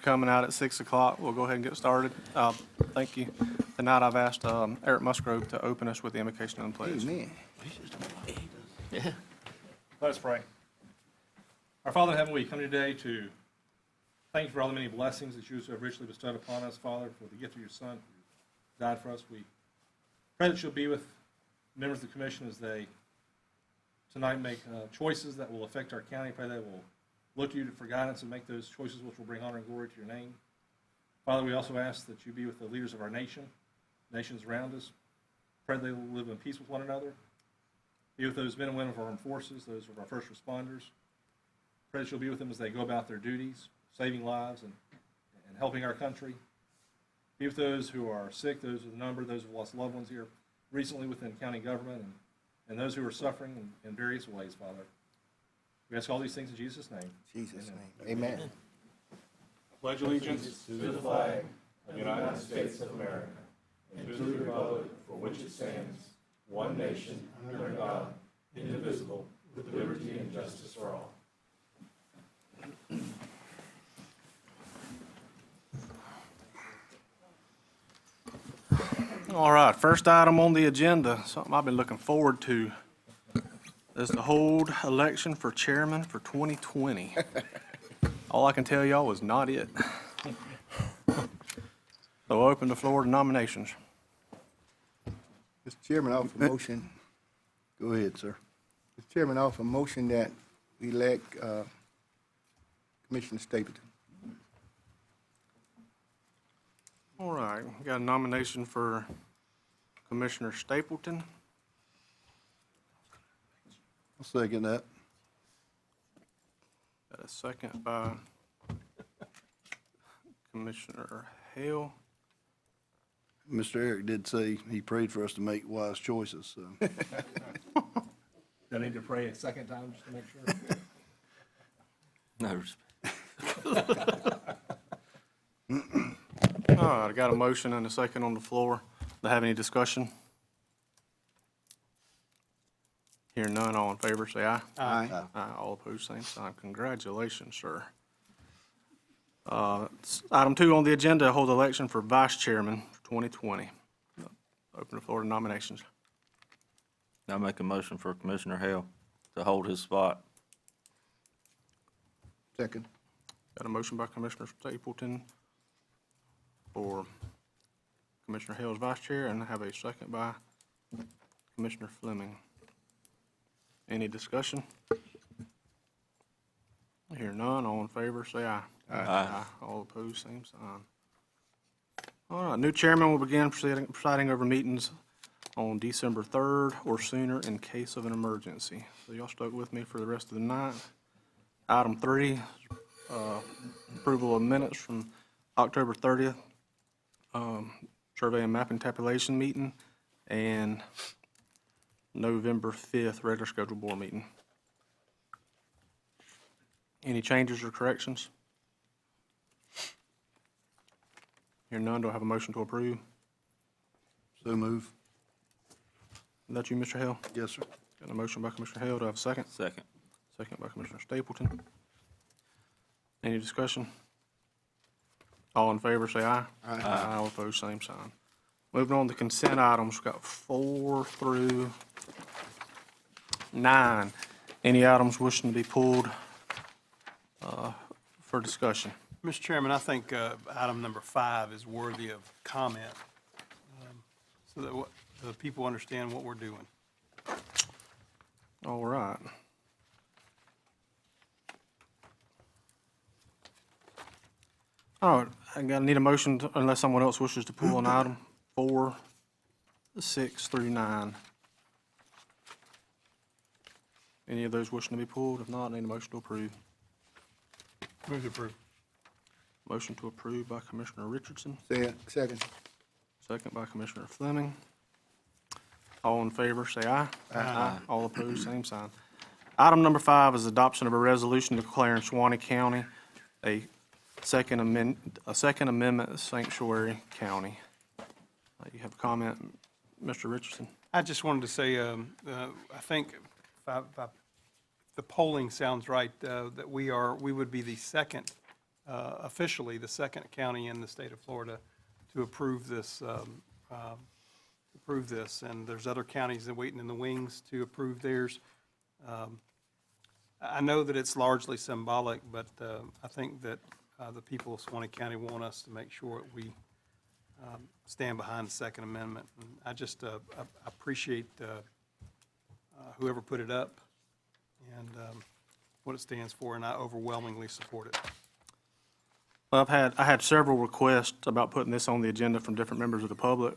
coming out at 6 o'clock. We'll go ahead and get started. Thank you. Tonight I've asked Eric Musgrove to open us with the invocation and pledge. Amen. Let us pray. Our Father in heaven, we come today to thank you for all the many blessings that you have richly bestowed upon us, Father, for the gift of your Son who died for us. We pray that you'll be with members of the commission as they tonight make choices that will affect our county. Pray they will look to you for guidance and make those choices which will bring honor and glory to your name. Father, we also ask that you be with the leaders of our nation, nations around us. Pray they will live in peace with one another. Be with those men and women of our armed forces, those of our first responders. Pray that you'll be with them as they go about their duties, saving lives and helping our country. Be with those who are sick, those with a number, those who have lost loved ones here recently within county government, and those who are suffering in various ways, Father. We ask all these things in Jesus' name. Jesus' name. Amen. Pledge allegiance to the flag of the United States of America and to the republic for which it stands, one nation, under God, indivisible, with liberty and justice for all. All right, first item on the agenda, something I've been looking forward to, is the hold election for chairman for 2020. All I can tell y'all is not it. So I'll open the floor to nominations. Mr. Chairman, I offer a motion. Go ahead, sir. Mr. Chairman, I offer a motion that we elect Commissioner Stapleton. All right, we got a nomination for Commissioner Stapleton. I'll second that. Got a second by Commissioner Hale. Mr. Eric did say he prayed for us to make wise choices, so. Do I need to pray a second time just to make sure? No. All right, I got a motion and a second on the floor. Do I have any discussion? Hearing none, all in favor, say aye. Aye. Aye. All opposed, same sign. Congratulations, sir. Item 2 on the agenda, hold election for vice chairman for 2020. Open the floor to nominations. I make a motion for Commissioner Hale to hold his spot. Second. Got a motion by Commissioner Stapleton for Commissioner Hale's vice chair, and I have a second by Commissioner Fleming. Any discussion? Hear none, all in favor, say aye. Aye. All opposed, same sign. All right, new chairman will begin presiding over meetings on December 3rd or sooner in case of an emergency. So y'all stuck with me for the rest of the night. Item 3, approval of minutes from October 30th, survey and mapping tabulation meeting, and November 5th, regular scheduled board meeting. Any changes or corrections? Hear none, do I have a motion to approve? So move. Is that you, Mr. Hale? Yes, sir. Got a motion by Commissioner Hale, do I have a second? Second. Second by Commissioner Stapleton. Any discussion? All in favor, say aye. Aye. All opposed, same sign. Moving on to consent items, we've got 4 through 9. Any items wishing to be pulled for discussion? Mr. Chairman, I think item number 5 is worthy of comment, so that the people understand what we're doing. All right. All right, I need a motion unless someone else wishes to pull an item, 4, 6 through 9. Any of those wishing to be pulled? If not, I need a motion to approve. Move to approve. Motion to approve by Commissioner Richardson, Second. second by Commissioner Fleming. All in favor, say aye. Aye. All opposed, same sign. Item number 5 is adoption of a resolution declaring Suwannee County a Second Amendment sanctuary county. You have a comment, Mr. Richardson? I just wanted to say, I think if the polling sounds right, that we would be the second officially the second county in the state of Florida to approve this, and there's other counties that are waiting in the wings to approve theirs. I know that it's largely symbolic, but I think that the people of Suwannee County want us to make sure that we stand behind the Second Amendment. And I just appreciate whoever put it up and what it stands for, and I overwhelmingly support it. Well, I had several requests about putting this on the agenda from different members of the public.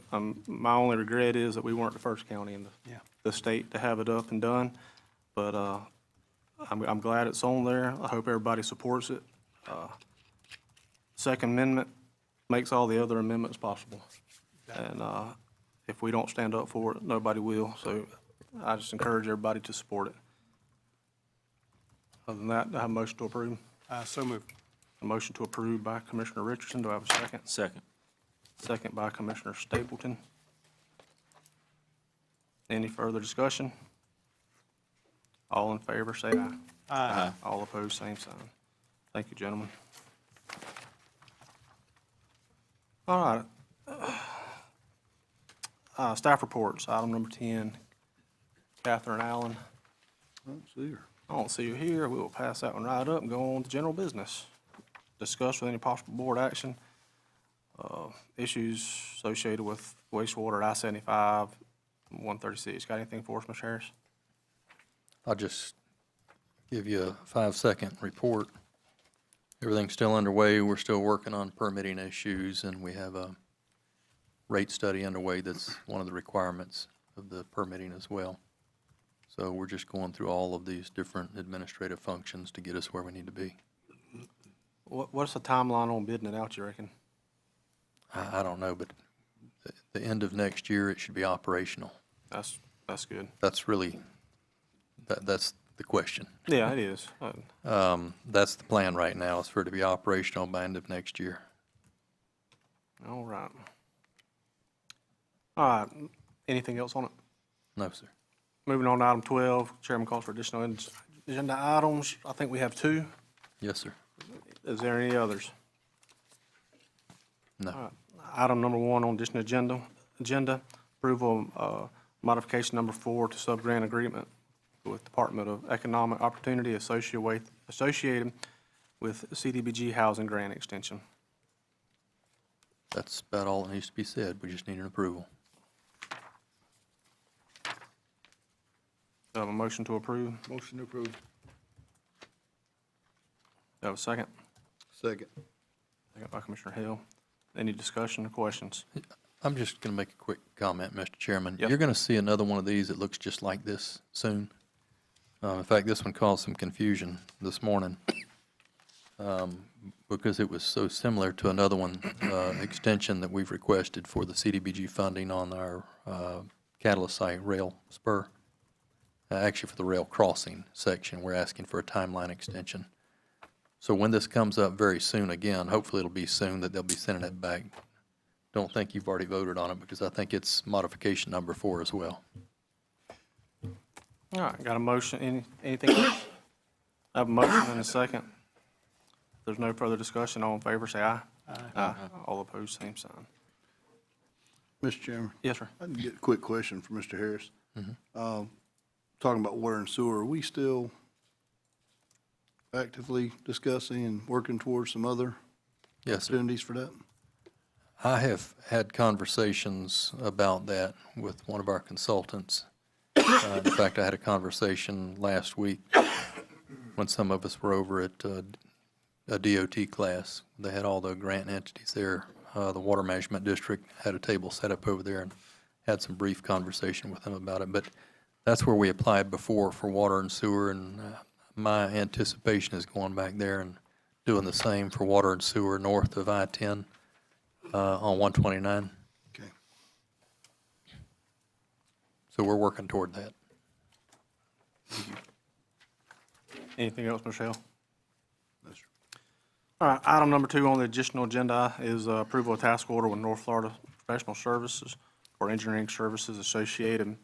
My only regret is that we weren't the first county in Yeah. the state to have it up and done. But I'm glad it's on there. I hope everybody supports it. Second Amendment makes all the other amendments possible. And if we don't stand up for it, nobody will. So I just encourage everybody to support it. Other than that, I have a motion to approve. So moved. A motion to approve by Commissioner Richardson. Do I have a second? Second. Second by Commissioner Stapleton. Any further discussion? All in favor, say aye. Aye. All opposed, same sign. Thank you, gentlemen. All right. Staff reports, item number 10. Catherine Allen. I don't see her. I don't see you here. We will pass that one right up and go on to general business. Discuss with any possible board action, issues associated with wastewater at I-75, 136. Got anything for us, Mr. Harris? I'll just give you a 5-second report. Everything's still underway. We're still working on permitting issues, and we have a rate study underway that's one of the requirements of the permitting as well. So we're just going through all of these different administrative functions to get us where we need to be. What's the timeline on bidding it out, you reckon? I don't know, but the end of next year, it should be operational. That's good. That's really, that's the question. Yeah, it is. That's the plan right now, is for it to be operational by end of next year. All right. All right. Anything else on it? No, sir. Moving on to item 12, Chairman calls for additional agenda items. I think we have 2. Yes, sir. Is there any others? No. Item number 1 on additional agenda, approval of modification number 4 to sub-grant agreement with Department of Economic Opportunity associated with CDBG housing grant extension. That's about all that needs to be said. We just need an approval. Do I have a motion to approve? Do Motion to approve. I have a second? Second. Second by Commissioner Hill. Any discussion or questions? I'm just going to make a quick comment, Mr. Chairman. Yes. You're going to see another one of these that looks just like this soon. In fact, this one caused some confusion this morning because it was so similar to another one, extension that we've requested for the CDBG funding on our Catalyst site rail spur. Actually, for the rail crossing section, we're asking for a timeline extension. So when this comes up very soon again, hopefully it'll be soon that they'll be sending it back. Don't think you've already voted on it because I think it's modification number 4 as well. All right, got a motion. Anything else? I have a motion and a second. If there's no further discussion, all in favor, say aye. Aye. All opposed, same sign. Mr. Chairman, Yes, sir. I can get a quick question for Mr. Harris. Talking about water and sewer, are we still actively discussing and working towards some other Yes, sir. opportunities for that? I have had conversations about that with one of our consultants. In fact, I had a conversation last week when some of us were over at a DOT class. They had all the grant entities there. The Water Management District had a table set up over there and had some brief conversation with them about it. But that's where we applied before for water and sewer, and my anticipation is going back there and doing the same for water and sewer north of I-10 on 129. Okay. So we're working toward that. Anything else, Michelle? No, sir. All right, item number 2 on the additional agenda is approval of task order with North Florida Professional Services for engineering services associated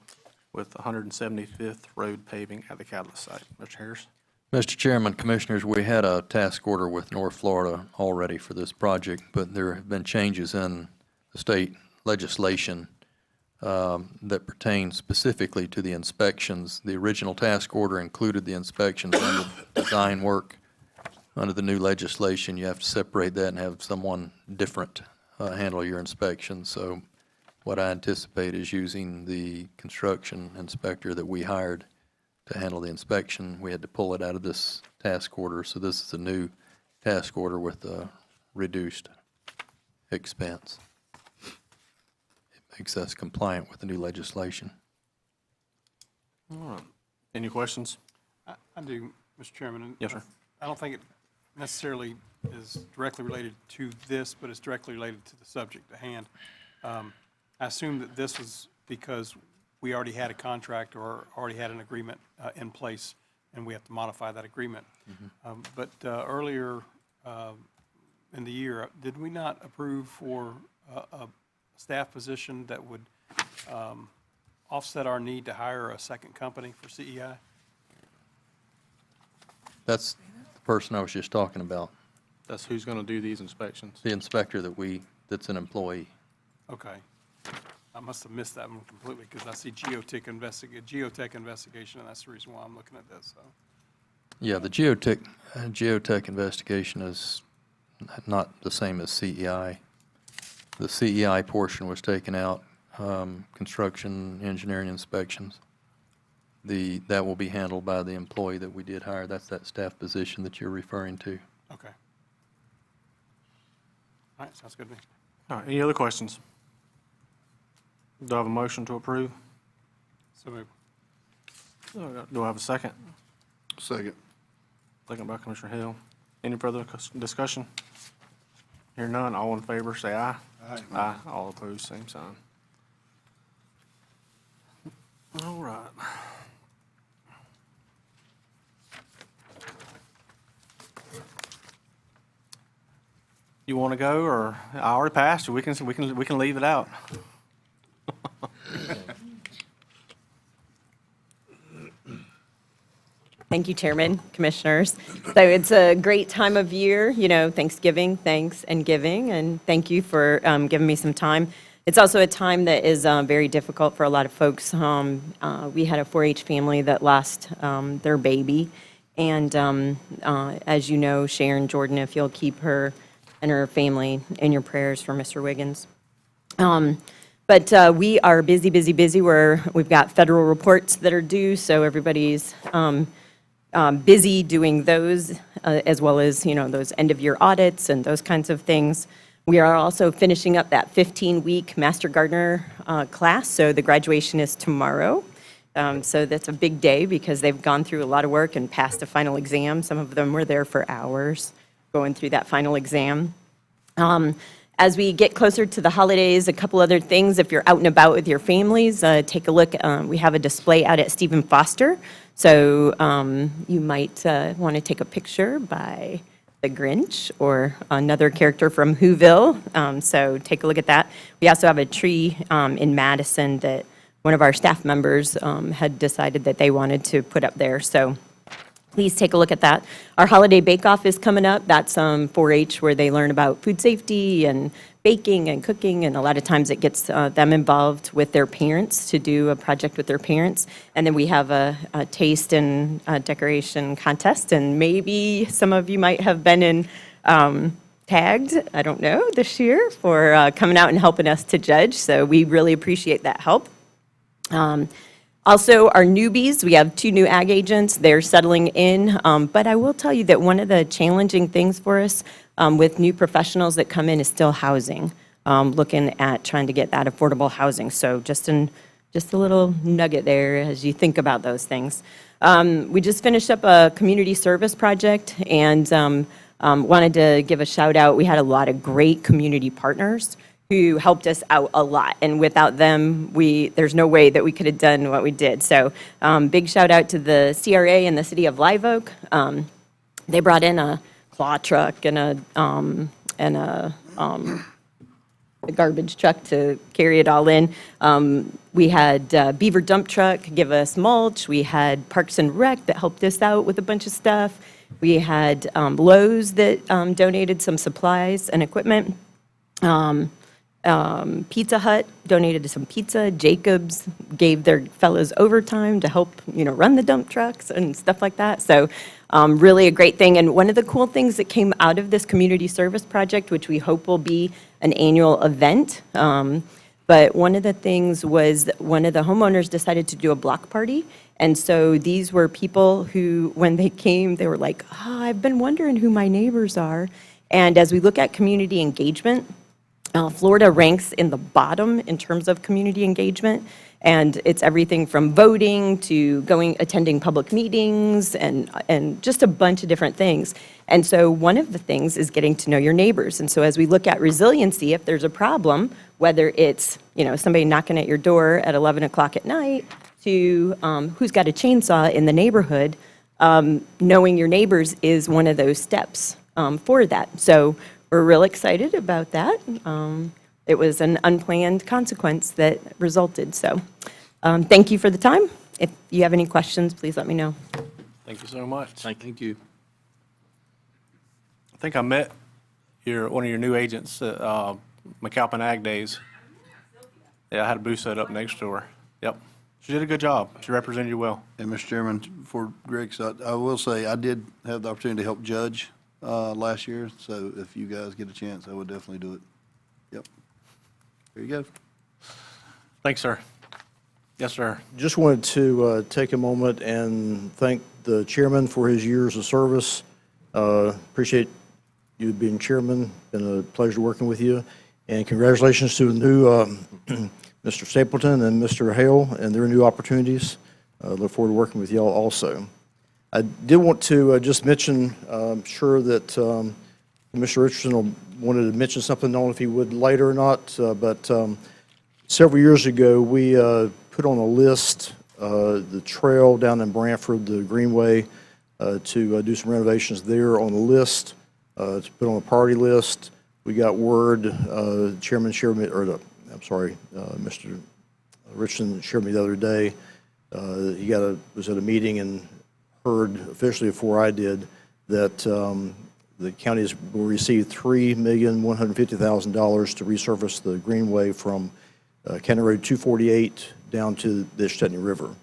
with 175th Road paving at the Catalyst site. Mr. Harris? Mr. Chairman, Commissioners, we had a task order with North Florida already for this project, but there have been changes in the state legislation that pertain specifically to the inspections. The original task order included the inspections and the design work. Under the new legislation, you have to separate that and have someone different handle your inspections. So what I anticipate is using the construction inspector that we hired to handle the inspection. We had to pull it out of this task order, so this is a new task order with a reduced expense. It makes us compliant with the new legislation. All right. Any questions? I do, Mr. Chairman. Yes, sir. I don't think it necessarily is directly related to this, but it's directly related to the subject at hand. I assume that this was because we already had a contract or already had an agreement in place, and we have to modify that agreement. But earlier in the year, did we not approve for a staff position that would offset our need to hire a second company for CEI? That's the person I was just talking about, That's who's going to do these inspections. the inspector that's an employee. Okay. I must have missed that one completely because I see geotech investigation, and that's the reason why I'm looking at this, so. Yeah, the geotech investigation is not the same as CEI. The CEI portion was taken out, construction, engineering inspections. That will be handled by the employee that we did hire. That's that staff position that you're referring to. Okay. All right, sounds good to me. All right, any other questions? Do I have a motion to approve? So moved. Do I have a second? Second. Second by Commissioner Hill. Any further discussion? Hear none, all in favor, say aye. Aye. Aye. All opposed, same sign. All right. You want to go, or I already passed you? We can leave it out. Thank you, Chairman, Commissioners. So it's a great time of year, you know, Thanksgiving, thanks and giving, and thank you for giving me some time. It's also a time that is very difficult for a lot of folks. We had a 4-H family that lost their baby, and as you know, Sharon Jordan, if you'll keep her and her family in your prayers for Mr. Wiggins. But we are busy, busy, busy. We've got federal reports that are due, so everybody's busy doing those, as well as, you know, those end-of-year audits and those kinds of things. We are also finishing up that 15-week Master Gardener class, so the graduation is tomorrow. So that's a big day because they've gone through a lot of work and passed a final exam. Some of them were there for hours going through that final exam. As we get closer to the holidays, a couple other things. If you're out and about with your families, take a look. We have a display out at Stephen Foster. So you might want to take a picture by the Grinch or another character from Whoville. So take a look at that. We also have a tree in Madison that one of our staff members had decided that they wanted to put up there. So please take a look at that. Our holiday bake-off is coming up. That's 4-H where they learn about food safety and baking and cooking, and a lot of times it gets them involved with their parents to do a project with their parents. And then we have a taste and decoration contest, and maybe some of you might have been in tagged, I don't know, this year for coming out and helping us to judge. So we really appreciate that help. Also, our newbies, we have 2 new ag agents. They're settling in, but I will tell you that one of the challenging things for us with new professionals that come in is still housing, looking at trying to get that affordable housing. So just a little nugget there as you think about those things. We just finished up a community service project and wanted to give a shout out. We had a lot of great community partners who helped us out a lot. And without them, there's no way that we could have done what we did. So big shout out to the CRA and the city of Live Oak. They brought in a claw truck and a a garbage truck to carry it all in. We had Beaver Dump Truck give us mulch. We had Parks and Rec that helped us out with a bunch of stuff. We had Lowe's that donated some supplies and equipment. Pizza Hut donated some pizza. Jacobs gave their fellows overtime to help, run the dump trucks and stuff like that. So really a great thing. And one of the cool things that came out of this community service project, which we hope will be an annual event, but one of the things was that one of the homeowners decided to do a block party. And so these were people who, when they came, they were like, I've been wondering who my neighbors are. And as we look at community engagement, Florida ranks in the bottom in terms of community engagement, and it's everything from voting to attending public meetings and just a bunch of different things. And so one of the things is getting to know your neighbors. And so as we look at resiliency, if there's a problem, whether it's, somebody knocking at your door at 11 o'clock at night to who's got a chainsaw in the neighborhood, knowing your neighbors is one of those steps for that. So we're real excited about that. It was an unplanned consequence that resulted. So thank you for the time. If you have any questions, please let me know. Thank you so much. Thank you. I think I met one of your new agents at McAlpin Ag Days. Yeah, I had a booth set up next to her. Yep. She did a good job. She represented you well. And Mr. Chairman, before Greg, I will say I did have the opportunity to help judge last year, so if you guys get a chance, I would definitely do it. Yep. There you go. Thanks, sir. Yes, sir. Just wanted to take a moment and thank the chairman for his years of service. Appreciate you being chairman. Been a pleasure working with you. And congratulations to the new Mr. Stapleton and Mr. Hale and their new opportunities. Look forward to working with y'all also. I did want to just mention, I'm sure that Mr. Richardson wanted to mention something, I don't know if he would later or not, but several years ago, we put on a list the trail down in Branford, the Greenway, to do some renovations there on the list, to put on a priority list. We got word, Chairman shared me, Mr. Richardson shared me the other day, he was at a meeting and heard officially before I did that the counties will receive $3,150,000 to resurface the Greenway from County Road 248 down to the Stepney River.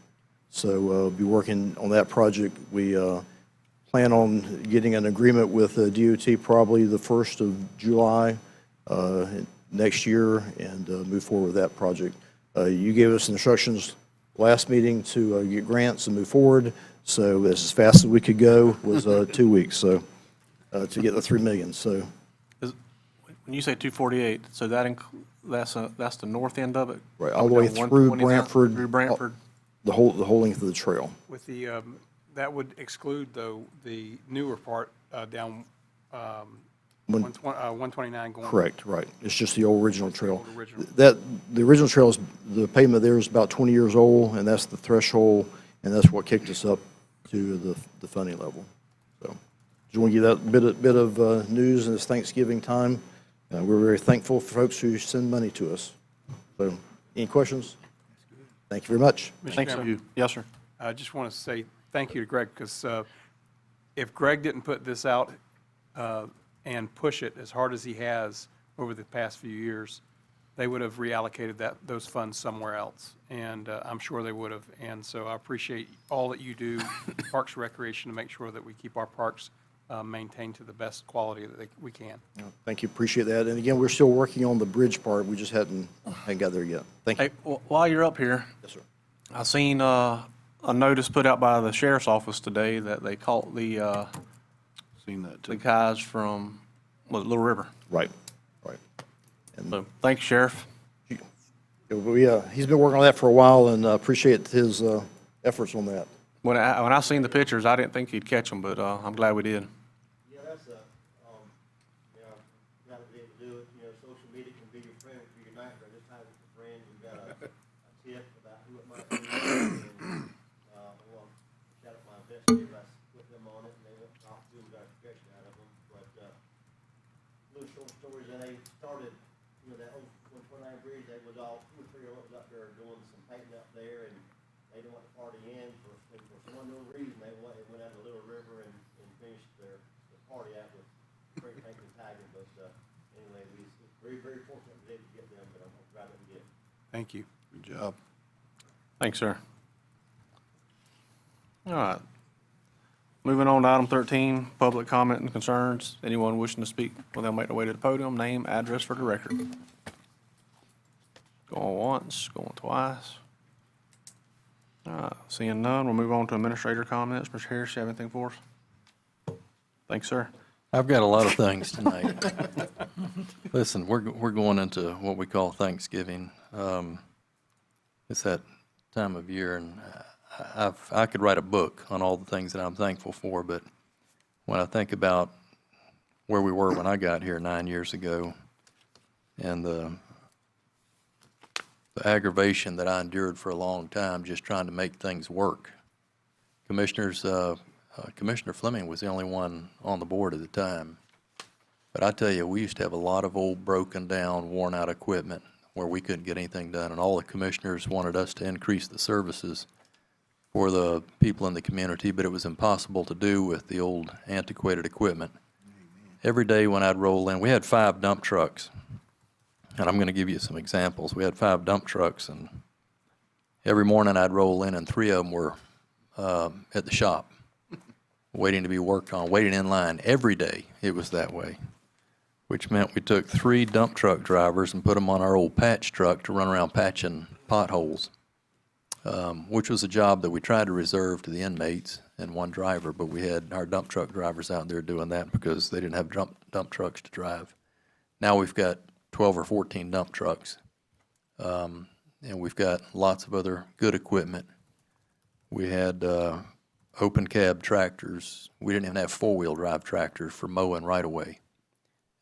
So we'll be working on that project. We plan on getting an agreement with DOT probably the 1st of July next year and move forward with that project. You gave us instructions last meeting to get grants and move forward. So as fast as we could go was 2 weeks. So to get the $3 million. So When you say 248, so that's the north end of it? right all the way through Brantford. Through Brantford? The whole length of the trail. With the, that would exclude, though, the newer part down 129 going. Correct, right. It's just the old original trail. Old original. The original trail the pavement there is about 20 years old, and that's the threshold, and that's what kicked us up to the funding level. So just want to give that bit of news in this Thanksgiving time. We're very thankful for folks who send money to us. So any questions? Thank you very much. Mr. Thanks, Chairman, sir. Yes, sir. I just want to say thank you to Greg, because if Greg didn't put this out and push it as hard as he has over the past few years, they would have reallocated those funds somewhere else, and I'm sure they would have. And so I appreciate all that you do, Parks and Recreation, to make sure that we keep our parks maintained to the best quality that we can. Thank you, appreciate that. And again, we're still working on the bridge part. We just hadn't got there yet. Thank you. Hey, while you're up here, Yes, sir. I seen a notice put out by the sheriff's office today that they caught the Seen that too. guys from Little River. Right, right. And So, thanks, Sheriff. he's been working on that for a while, and appreciate his efforts on that. When I seen the pictures, I didn't think he'd catch them, but I'm glad we did. Yeah, that's gotta be able to do it, social media can be your friend or your neighbor, this time it's a friend, you've got a tip about who it might be. And, well, shout out my investigators, I put them on it, and they went off to got a protection out of them, but, little short stories, and they started, you know, that old 129 bridge, they was all, 2 or 3 of them was up there doing some painting up there, and they didn't want the party in for some unknown reason. They went out to Little River and finished their party out with spray paint and tagging, but, anyway, we was very, very fortunate we did get them, but I'm glad that we did. Thank you. Good job. Thanks, sir. All right. Moving on to item 13, public comment and concerns. Anyone wishing to speak, well, they'll make their way to the podium, name, address for the record. Going once, going twice. All right, seeing none, we'll move on to administrator comments. Mr. Harris, you have anything for us? Thanks, sir. I've got a lot of things tonight. Listen, we're going into what we call Thanksgiving. It's that time of year, and I could write a book on all the things that I'm thankful for, but when I think about where we were when I got here 9 years ago and the aggravation that I endured for a long time just trying to make things work. Commissioner Fleming was the only one on the board at the time. But I tell you, we used to have a lot of old, broken down, worn out equipment where we couldn't get anything done, and all the commissioners wanted us to increase the services for the people in the community, but it was impossible to do with the old antiquated equipment. Every day when I'd roll in, we had 5 dump trucks, and I'm going to give you some examples. We had 5 dump trucks, and every morning I'd roll in, and 3 of them were at the shop, waiting to be worked on, waiting in line. Every day it was that way, which meant we took 3 dump truck drivers and put them on our old patch truck to run around patching potholes, which was a job that we tried to reserve to the inmates and 1 driver, but we had our dump truck drivers out there doing that because they didn't have dump trucks to drive. Now we've got 12 or 14 dump trucks, and we've got lots of other good equipment. We had open cab tractors. We didn't even have 4-wheel drive tractors for mowing right away.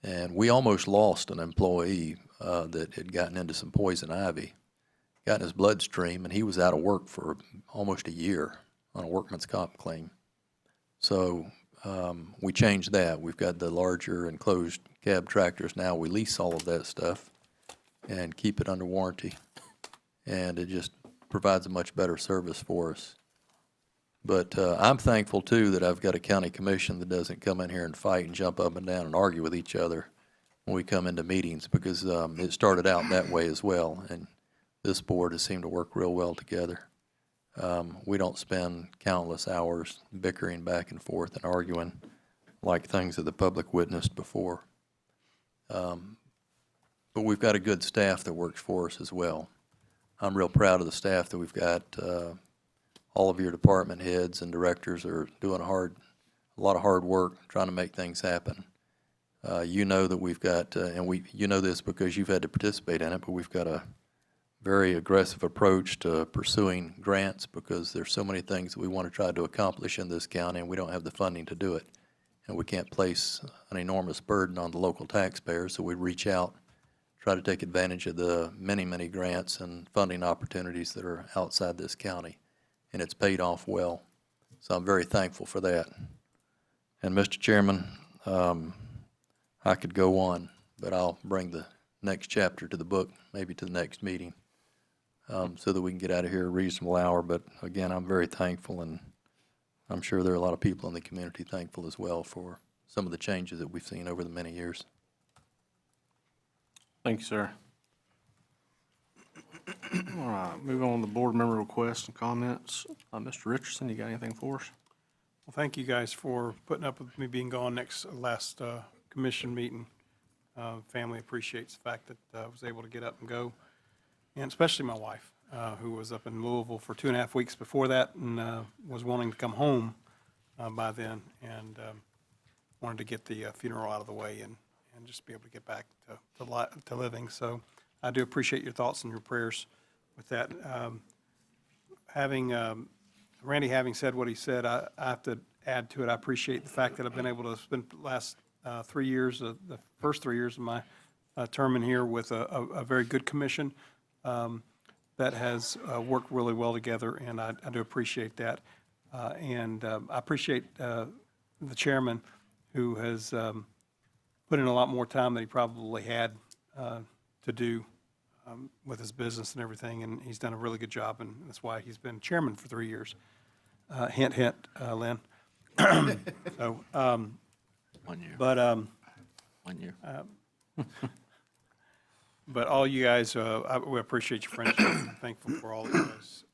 And we almost lost an employee that had gotten into some poison ivy, got in his bloodstream, and he was out of work for almost a year on a workman's comp claim. So we changed that. We've got the larger enclosed cab tractors now. We lease all of that stuff and keep it under warranty. And it just provides a much better service for us. But I'm thankful, too, that I've got a county commission that doesn't come in here and fight and jump up and down and argue with each other when we come into meetings, because it started out that way as well, and this board has seemed to work real well together. We don't spend countless hours bickering back and forth and arguing like things that the public witnessed before. But we've got a good staff that works for us as well. I'm real proud of the staff that we've got. All of your department heads and directors are doing a lot of hard work trying to make things happen. You know that we've got, you know this because you've had to participate in it, but we've got a very aggressive approach to pursuing grants because there's so many things that we want to try to accomplish in this county, and we don't have the funding to do it. And we can't place an enormous burden on the local taxpayers, so we reach out, try to take advantage of the many, many grants and funding opportunities that are outside this county. And it's paid off well. So I'm very thankful for that. And Mr. Chairman, I could go on, but I'll bring the next chapter to the book, maybe to the next meeting, so that we can get out of here at a reasonable hour. But again, I'm very thankful, and I'm sure there are a lot of people in the community thankful as well for some of the changes that we've seen over the many years. Thank you, sir. All right, moving on to board member requests and comments. Mr. Richardson, you got anything for us? Well, thank you guys for putting up with me being gone last commission meeting. Family appreciates the fact that I was able to get up and go, and especially my wife, who was up in Louisville for 2.5 weeks before that and was wanting to come home by then, and wanted to get the funeral out of the way and just be able to get back to living. So I do appreciate your thoughts and your prayers with that. Randy having said what he said, I have to add to it. I appreciate the fact that I've been able to spend the last 3 years, the first 3 years of my term in here with a very good commission that has worked really well together, and I do appreciate that. And I appreciate the chairman, who has put in a lot more time than he probably had to do with his business and everything, and he's done a really good job, and that's why he's been chairman for 3 years. Hint, hint, Lynn. So, 1 year. but 1 year. But all you guys, we appreciate your friendship. I'm thankful for all that you guys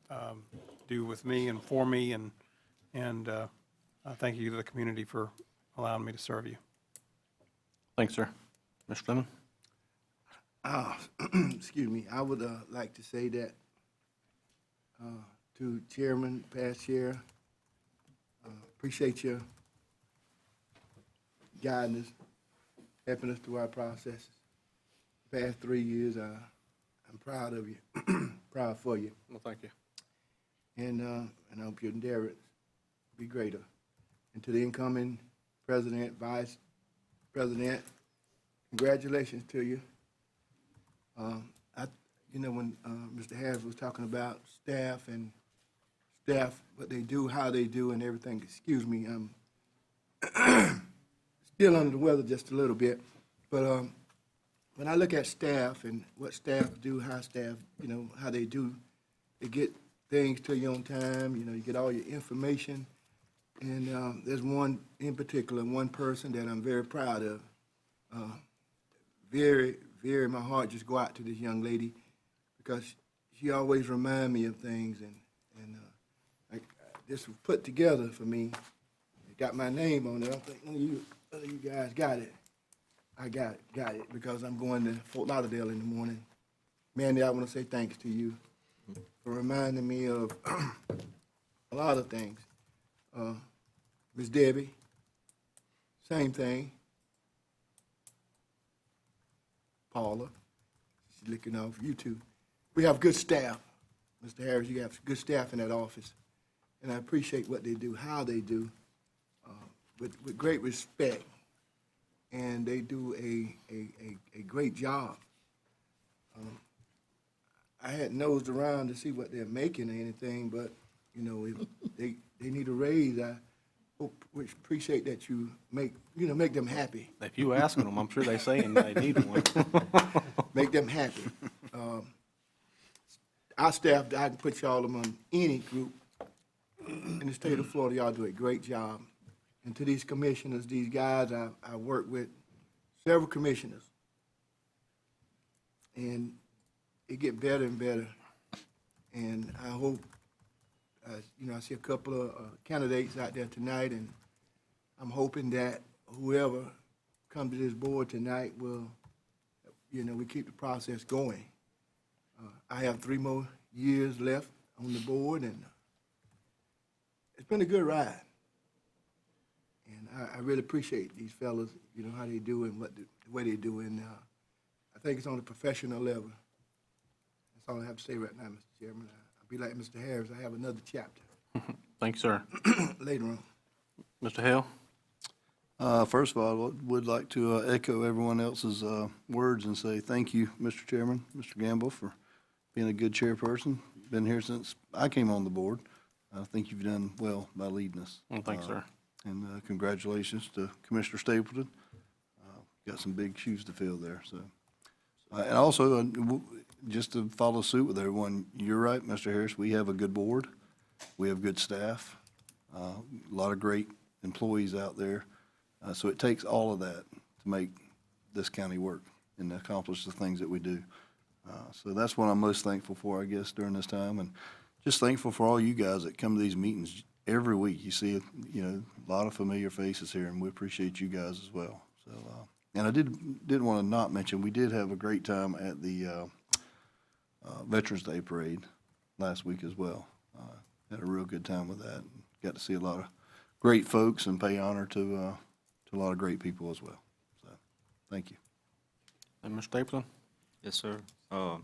do with me and for me, and thank you to the community for allowing me to serve you. Thanks, sir. Mr. Fleming? Excuse me, I would like to say that to Chairman, past chair, appreciate your guiding us, helping us through our processes. Past 3 years, I'm proud of you, proud for you, Well, thank you. and I hope your endeavors be greater. And to the incoming president, vice president, congratulations to you. When Mr. Harris was talking about staff, what they do, how they do, and everything, excuse me, I'm still under the weather just a little bit, but when I look at staff and what staff do, how staff, how they do, they get things to you on time, you get all your information, and there's one in particular, one person that I'm very proud of. Very, very, my heart just go out to this young lady because she always remind me of things, and this was put together for me. It got my name on it. I think none of you guys got it. I got it, because I'm going to Fort Lauderdale in the morning. Mandy, I want to say thanks to you for reminding me of a lot of things. Miss Debbie, same thing. Paula, she's looking out for you too. We have good staff. Mr. Harris, you have good staff in that office. And I appreciate what they do, how they do, with great respect. And they do a great job. I hadn't nosed around to see what they're making or anything, but, if they need a raise, I appreciate that you make them happy. If you asking them, I'm sure they saying they need one. Make them happy. Our staff, I can put y'all among any group in the state of Florida. Y'all do a great job. And to these commissioners, these guys, I work with several commissioners. And it get better and better. And I hope, I see a couple of candidates out there tonight, and I'm hoping that whoever comes to this board tonight will, we keep the process going. I have 3 more years left on the board, and it's been a good ride. And I really appreciate these fellas, how they do and the way they do. And I think it's on a professional level. That's all I have to say right now, Mr. Chairman. I'll be like Mr. Harris. I have another chapter Thank you, sir. later on. Mr. Hale? First of all, I would like to echo everyone else's words and say thank you, Mr. Chairman, Mr. Gamble, for being a good chairperson. Been here since I came on the board. I think you've done well by leading us. Well, thanks, sir. And congratulations to Commissioner Stapleton. Got some big shoes to fill there, so. And also, just to follow suit with everyone, you're right, Mr. Harris, we have a good board. We have good staff, a lot of great employees out there. So it takes all of that to make this county work and accomplish the things that we do. So that's what I'm most thankful for, I guess, during this time. And just thankful for all you guys that come to these meetings every week. You see, a lot of familiar faces here, and we appreciate you guys as well. So, and I did want to not mention, we did have a great time at the Veterans Day Parade last week as well. Had a real good time with that. Got to see a lot of great folks and pay honor to a lot of great people as well. So, thank you. And Mr. Stapleton? Yes, sir. Couple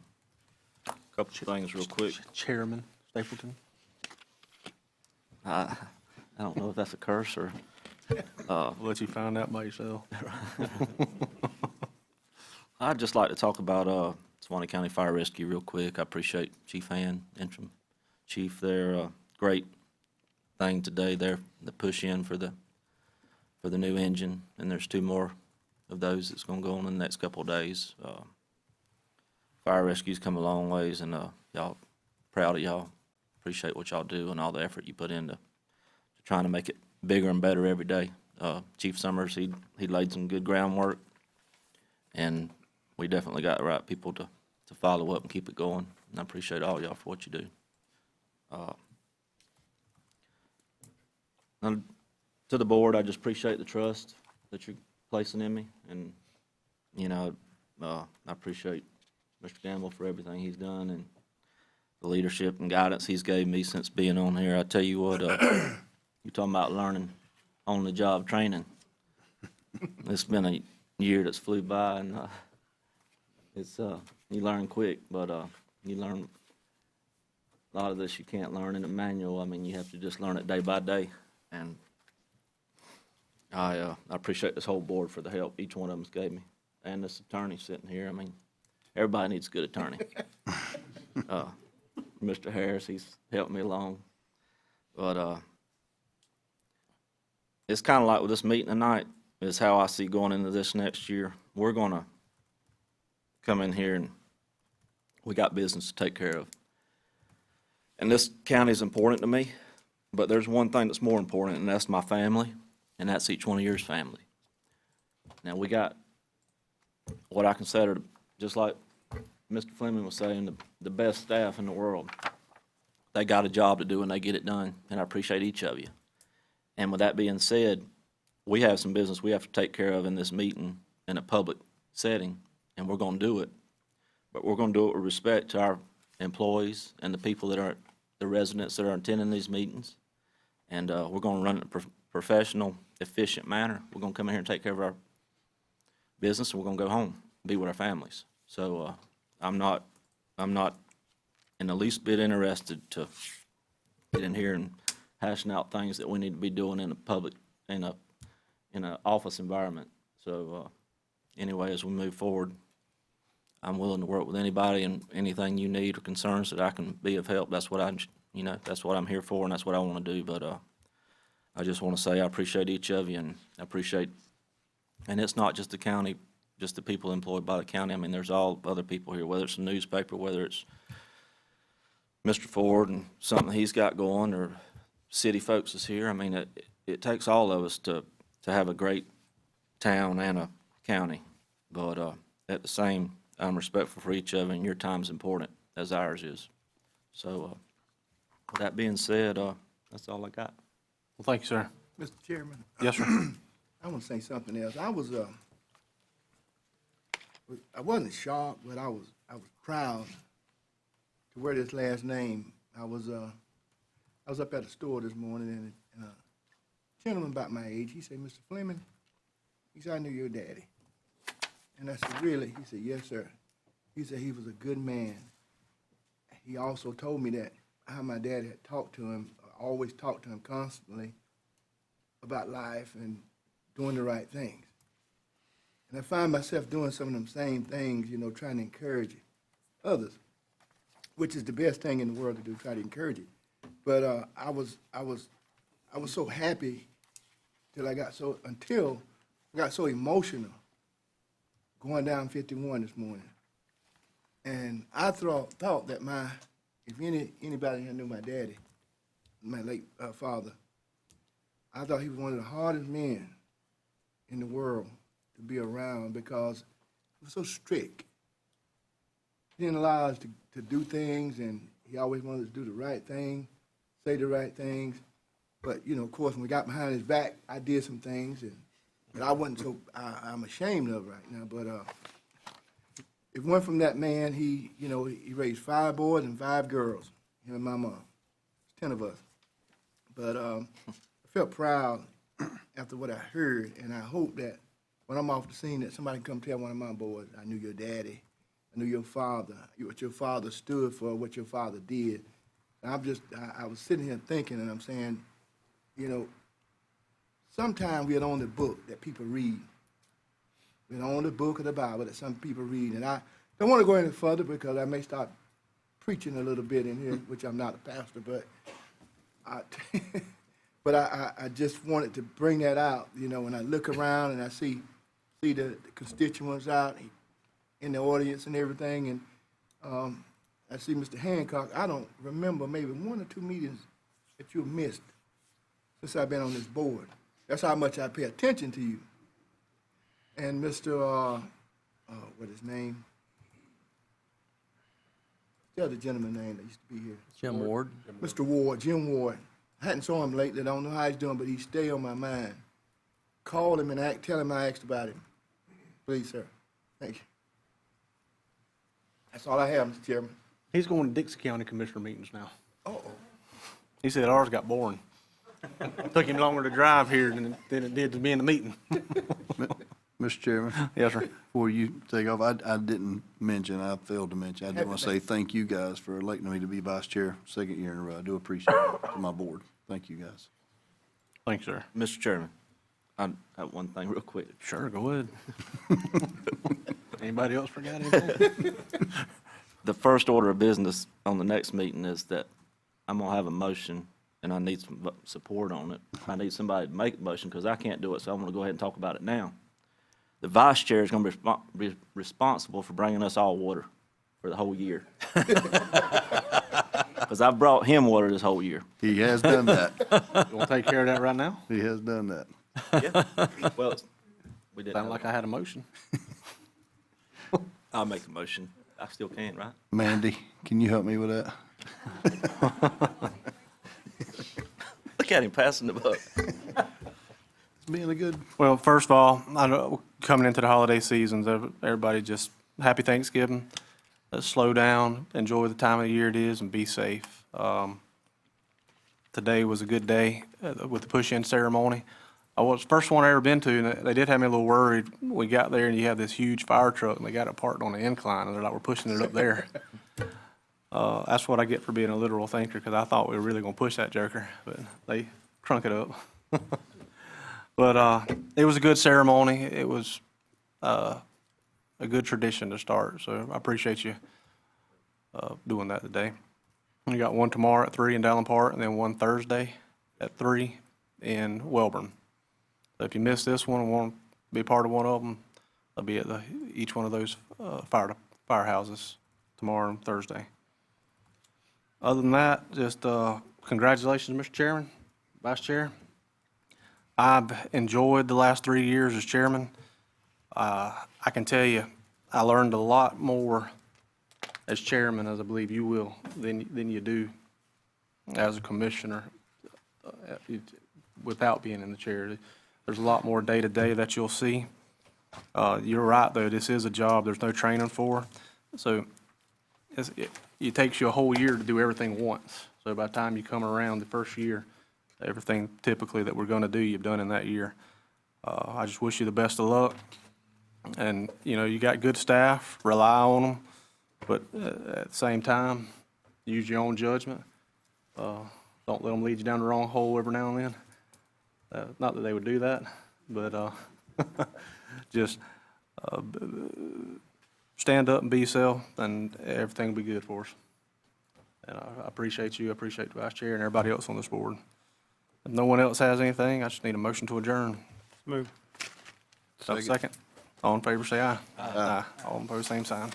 of things real quick. Chairman Stapleton? I don't know if that's a curse or, I'll let you find out by yourself. I'd just like to talk about Suwannee County Fire Rescue real quick. I appreciate Chief Han, interim chief there. Great thing today there, the push in for the new engine, and there's 2 more of those that's going to go on in the next couple of days. fire rescue's come a long ways, and y'all, proud of y'all. Appreciate what y'all do and all the effort you put into trying to make it bigger and better every day. Chief Summers, he laid some good groundwork, and we definitely got the right people to follow up and keep it going. And I appreciate all y'all for what you do. And to the board, I just appreciate the trust that you're placing in me, and I appreciate Mr. Gamble for everything he's done and the leadership and guidance he's gave me since being on here. I tell you what, you're talking about learning on-the-job training. It's been a year that's flew by, and you learn quick, but you learn a lot of this you can't learn in a manual. I mean, you have to just learn it day by day, and I appreciate this whole board for the help each one of them gave me, and this attorney sitting here. I mean, everybody needs a good attorney. Mr. Harris, he's helped me along, but it's kind of like with this meeting tonight is how I see going into this next year. We're going to come in here and we got business to take care of. And this county is important to me, but there's one thing that's more important, and that's my family, and that's each one of yours family. Now, we got what I consider, just like Mr. Fleming was saying, the best staff in the world. They got a job to do and they get it done, and I appreciate each of you. And with that being said, we have some business we have to take care of in this meeting in a public setting, and we're going to do it. But we're going to do it with respect to our employees and the people that are, the residents that are attending these meetings. And we're going to run it in a professional, efficient manner. We're going to come in here and take care of our business, and we're going to go home, be with our families. So I'm not in the least bit interested to get in here and hashing out things that we need to be doing in a public, in a office environment. So anyway, as we move forward, I'm willing to work with anybody and anything you need or concerns that I can be of help. That's what that's what I'm here for, and that's what I want to do. But I just want to say I appreciate each of you, and I appreciate, and it's not just the county, just the people employed by the county. I mean, there's all other people here, whether it's a newspaper, whether it's Mr. Ford and something he's got going, or city folks is here. I mean, it takes all of us to have a great town and a county. But at the same, I'm respectful for each of you, and your time's important, as ours is. So with that being said, that's all I got. Well, thank you, sir. Mr. Chairman, Yes, sir. I want to say something else. I wasn't shocked, but I was proud to wear this last name. I was up at the store this morning, and a gentleman about my age, he said, "Mr. Fleming," he said, "I knew your daddy." And I said, "Really?" He said, "Yes, sir." He said he was a good man. He also told me that how my dad had talked to him, always talked to him constantly about life and doing the right things. And I find myself doing some of them same things, trying to encourage others, which is the best thing in the world to do, try to encourage it. But I was so happy until I got so emotional going down 51 this morning. And I thought that if anybody here knew my daddy, my late father, I thought he was one of the hardest men in the world to be around because he was so strict. He didn't allow us to do things, and he always wanted us to do the right thing, say the right things. But, of course, when we got behind his back, I did some things, but I wasn't I'm ashamed of right now. But it went from that man, he raised 5 boys and 5 girls, him and my mom. It's 10 of us. But I felt proud after what I heard, and I hope that when I'm off the scene that somebody can come tell one of my boys, "I knew your daddy, I knew your father, what your father stood for, what your father did." And I was sitting here thinking, and I'm saying, sometimes we're on the book that people read. We're on the book of the Bible that some people read. And I don't want to go any further because I may start preaching a little bit in here, which I'm not a pastor, but I just wanted to bring that out, when I look around and I see the constituents out in the audience and everything, and I see Mr. Hancock, I don't remember maybe 1 or 2 meetings that you've missed since I've been on this board. That's how much I pay attention to you. And Mr., what his name? Tell the gentleman name that used to be here. Jim Ward? Mr. Ward, Jim Ward. I hadn't saw him lately. I don't know how he's doing, but he stay on my mind. Call him and tell him I asked about him. Please, sir. Thank you. That's all I have, Mr. Chairman. He's going to Dixie County Commissioner meetings now. Uh-oh. He said ours got boring. Took him longer to drive here than it did to be in the meeting. Mr. Chairman, Yes, sir. before you take off, I didn't mention, I failed to mention, I did want to say thank you guys for electing me to be vice chair 2nd year in a row. I do appreciate it to my board. Thank you, guys. Thanks, sir. Mr. Chairman, I have one thing real quick. Sure, go ahead. Anybody else forgot anything? The first order of business on the next meeting is that I'm gonna have a motion, and I need some support on it. I need somebody to make the motion, because I can't do it, so I'm gonna go ahead and talk about it now. The vice chair is gonna be responsible for bringing us all water for the whole year. Because I brought him water this whole year. He has done that. You want to take care of that right now? He has done that. Well, we didn't. Sounded like I had a motion. I'll make the motion. I still can, right? Mandy, can you help me with that? Look at him passing the buck. Being a good, Well, first of all, I know coming into the holiday seasons, everybody just happy Thanksgiving. Slow down, enjoy the time of the year it is, and be safe. Today was a good day with the push-in ceremony. I was the first one I ever been to, and they did have me a little worried. We got there, and you have this huge fire truck, and they got it parked on the incline, and they're like, we're pushing it up there. That's what I get for being a literal thinker, because I thought we were really going to push that joker, but they crunk it up. But it was a good ceremony. It was a good tradition to start, so I appreciate you doing that today. We got one tomorrow at 3 in Dallin Park, and then one Thursday at 3 in Welborn. So if you missed this one and want to be part of one of them, I'll be at each one of those firehouses tomorrow and Thursday. Other than that, just congratulations, Mr. Chairman, Vice Chair. I've enjoyed the last 3 years as chairman. I can tell you, I learned a lot more as chairman, as I believe you will, than you do as a commissioner without being in the chair. There's a lot more day-to-day that you'll see. You're right, though, this is a job there's no training for. So it takes you a whole year to do everything once. So by the time you come around the first year, everything typically that we're going to do, you've done in that year. I just wish you the best of luck. And, you know, you got good staff, rely on them, but at the same time, use your own judgment. Don't let them lead you down the wrong hole every now and then. Not that they would do that, but just stand up and be yourself, and everything will be good for us. And I appreciate you, I appreciate the vice chair and everybody else on this board. If no one else has anything, I just need a motion to adjourn. Move. Second. All in favor, say aye. Aye. All opposed, same sign.